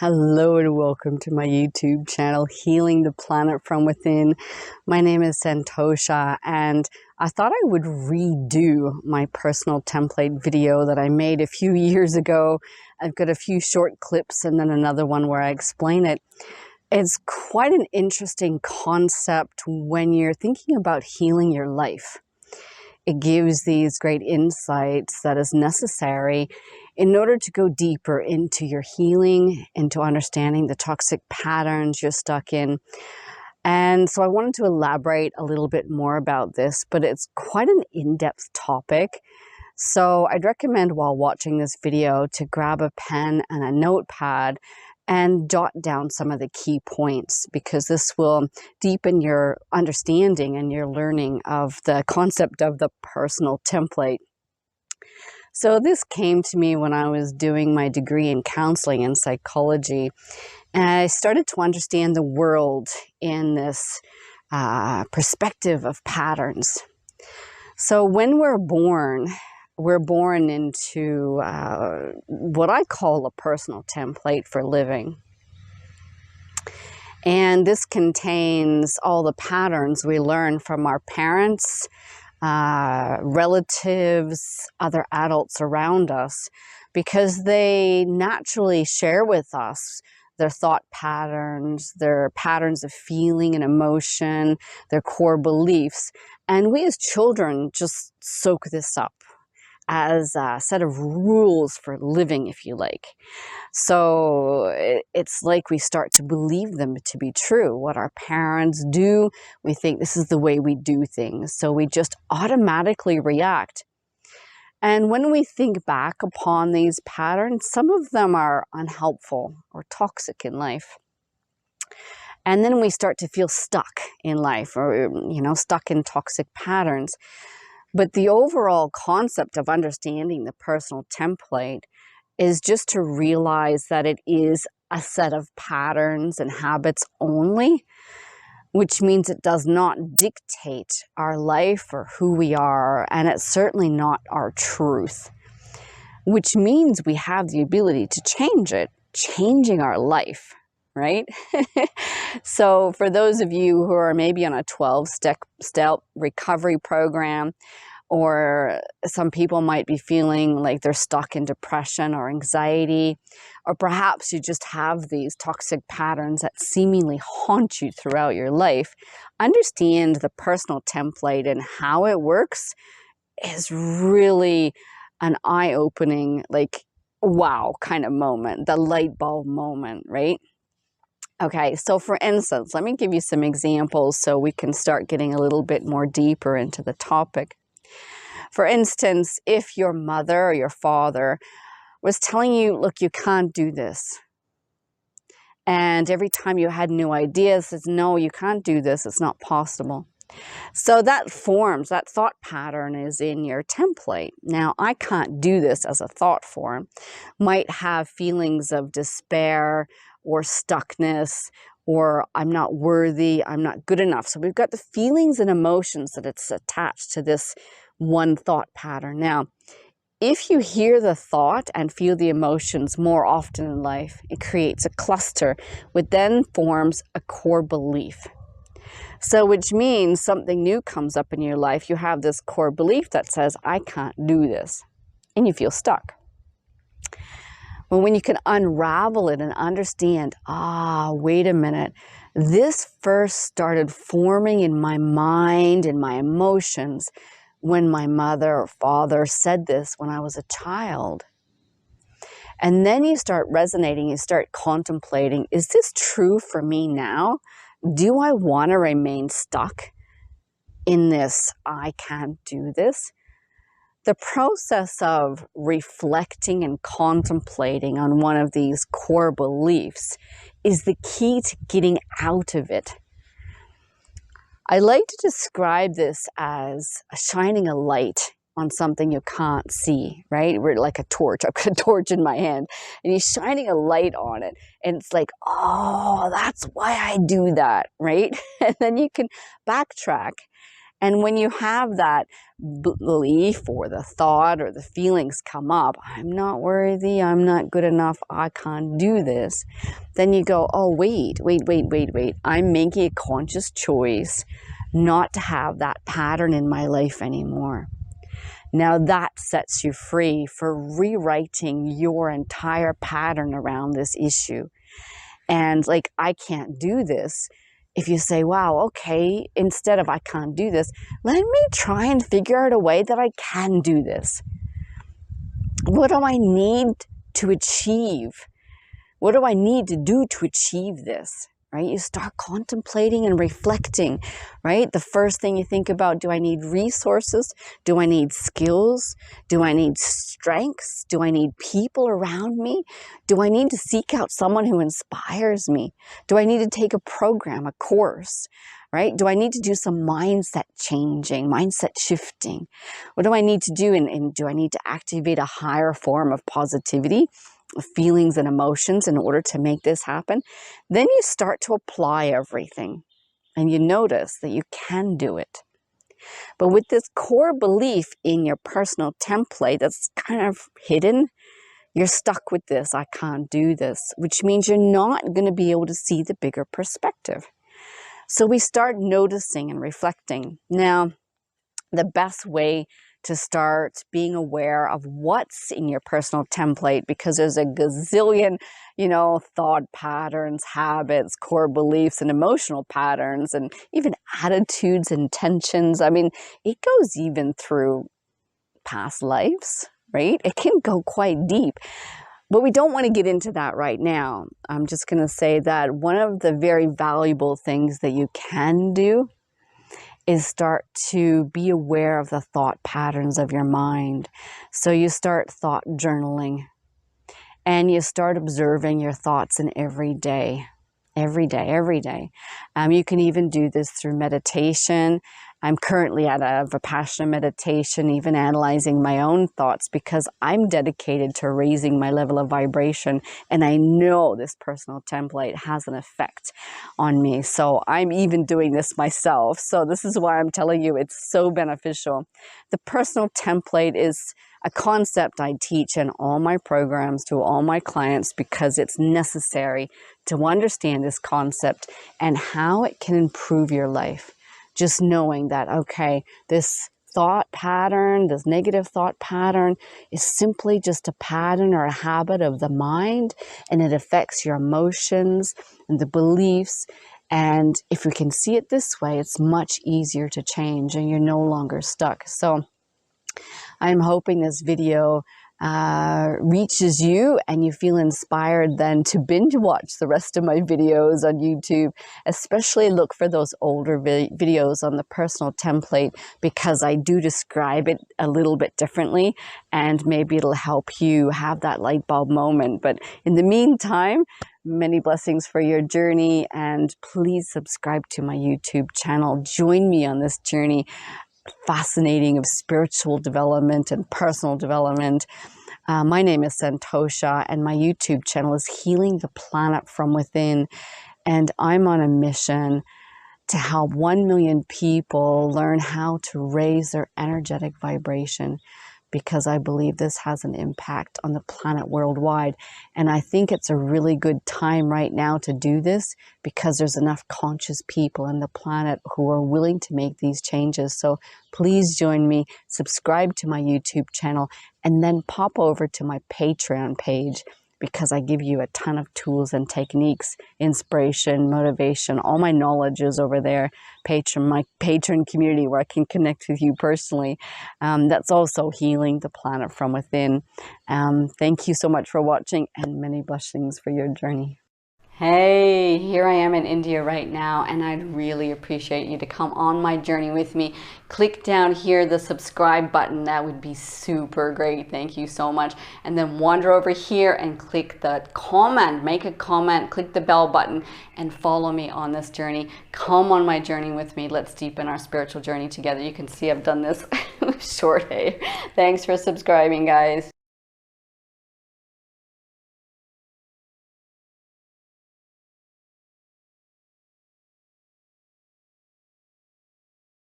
Hello and welcome to my YouTube channel, Healing the Planet from Within. My name is Santosha, and I thought I would redo my personal template video that I made a few years ago. I've got a few short clips and then another one where I explain it. It's quite an interesting concept when you're thinking about healing your life. It gives these great insights that is necessary in order to go deeper into your healing, into understanding the toxic patterns you're stuck in. And so I wanted to elaborate a little bit more about this, but it's quite an in-depth topic. So I'd recommend while watching this video to grab a pen and a notepad and jot down some of the key points, because this will deepen your understanding and your learning of the concept of the personal template. So this came to me when I was doing my degree in counseling and psychology, and I started to understand the world in this perspective of patterns. So when we're born into what I call a personal template for living. And this contains all the patterns we learn from our parents, relatives, other adults around us, because they naturally share with us their thought patterns, their patterns of feeling and emotion, their core beliefs. And we as children just soak this up as a set of rules for living, if you like. So it's like we start to believe them to be true. What our parents do, we think this is the way we do things. So we just automatically react. And when we think back upon these patterns, some of them are unhelpful or toxic in life. And then we start to feel stuck in life, or, stuck in toxic patterns. But the overall concept of understanding the personal template is just to realize that it is a set of patterns and habits only, which means it does not dictate our life or who we are, and it's certainly not our truth, which means we have the ability to change it, changing our life, right? So for those of you who are maybe on a 12-step recovery program, or some people might be feeling like they're stuck in depression or anxiety, or perhaps you just have these toxic patterns that seemingly haunt you throughout your life, understand the personal template and how it works is really an eye-opening, like, wow kind of moment, the light bulb moment, right? Okay, so for instance, let me give you some examples so we can start getting a little bit more deeper into the topic. For instance, if your mother or your father was telling you, look, you can't do this. And every time you had new ideas, says, no, you can't do this, it's not possible. So that thought pattern is in your template. Now, I can't do this as a thought form might have feelings of despair or stuckness, or I'm not worthy, I'm not good enough. So we've got the feelings and emotions that it's attached to this one thought pattern. Now, if you hear the thought and feel the emotions more often in life, it creates a cluster, which then forms a core belief. So which means something new comes up in your life. You have this core belief that says, I can't do this, and you feel stuck. Well, when you can unravel it and understand, wait a minute, this first started forming in my mind and my emotions when my mother or father said this when I was a child. And then you start resonating, you start contemplating, is this true for me now? Do I want to remain stuck in this, I can't do this? The process of reflecting and contemplating on one of these core beliefs is the key to getting out of it. I like to describe this as shining a light on something you can't see, right? We're like a torch. I've got a torch in my hand and you're shining a light on it. And it's like, oh, that's why I do that, right? And then you can backtrack And when you have that belief or the thought or the feelings come up, I'm not worthy, I'm not good enough, I can't do this, then you go, oh, wait. I'm making a conscious choice not to have that pattern in my life anymore. Now that sets you free for rewriting your entire pattern around this issue. And like, I can't do this. If you say, wow, okay, instead of I can't do this, let me try and figure out a way that I can do this. What do I need to achieve? What do I need to do to achieve this? Right? You start contemplating and reflecting, right? The first thing you think about, do I need resources? Do I need skills? Do I need strengths? Do I need people around me? Do I need to seek out someone who inspires me? Do I need to take a program, a course, right? Do I need to do some mindset changing, mindset shifting? What do I need to do? And do I need to activate a higher form of positivity, feelings and emotions in order to make this happen? Then you start to apply everything and you notice that you can do it. But with this core belief in your personal template that's kind of hidden, you're stuck with this, I can't do this, which means you're not going to be able to see the bigger perspective. So we start noticing and reflecting. Now, the best way to start being aware of what's in your personal template, because there's a gazillion, thought patterns, habits, core beliefs, and emotional patterns, and even attitudes, intentions. I mean, it goes even through past lives, right? It can go quite deep. But we don't want to get into that right now. I'm just going to say that one of the very valuable things that you can do is start to be aware of the thought patterns of your mind. So you start thought journaling and you start observing your thoughts in every day. You can even do this through meditation. I'm currently at a Vipassana meditation, even analyzing my own thoughts, because I'm dedicated to raising my level of vibration. And I know this personal template has an effect on me. So I'm even doing this myself. So this is why I'm telling you it's so beneficial. The personal template is a concept I teach in all my programs to all my clients, because it's necessary to understand this concept and how it can improve your life. Just knowing that, okay, this thought pattern, this negative thought pattern is simply just a pattern or a habit of the mind, and it affects your emotions and the beliefs. And if we can see it this way, it's much easier to change and you're no longer stuck. So I'm hoping this video reaches you and you feel inspired then to binge watch the rest of my videos on YouTube. Especially look for those older videos on the personal template, because I do describe it a little bit differently, and maybe it'll help you have that light bulb moment. But in the meantime, many blessings for your journey, and please subscribe to my YouTube channel. Join me on this journey, fascinating, of spiritual development and personal development. My name is Santosha, and my YouTube channel is Healing the Planet from Within. And I'm on a mission to help 1 million people learn how to raise their energetic vibration, because I believe this has an impact on the planet worldwide. And I think it's a really good time right now to do this, because there's enough conscious people on the planet who are willing to make these changes. So please join me, subscribe to my YouTube channel, and then pop over to my Patreon page, because I give you a ton of tools and techniques, inspiration, motivation. All my knowledge is over there. My patron community, where I can connect with you personally. That's also healing the planet from within. Thank you so much for watching, and many blessings for your journey. Hey, here I am in India right now, and I'd really appreciate you to come on my journey with me. Click down here, the subscribe button. That would be super great. Thank you so much. And then wander over here and click the comment. Make a comment, click the bell button, and follow me on this journey. Come on my journey with me. Let's deepen our spiritual journey together. You can see I've done this short hair. Thanks for subscribing, guys.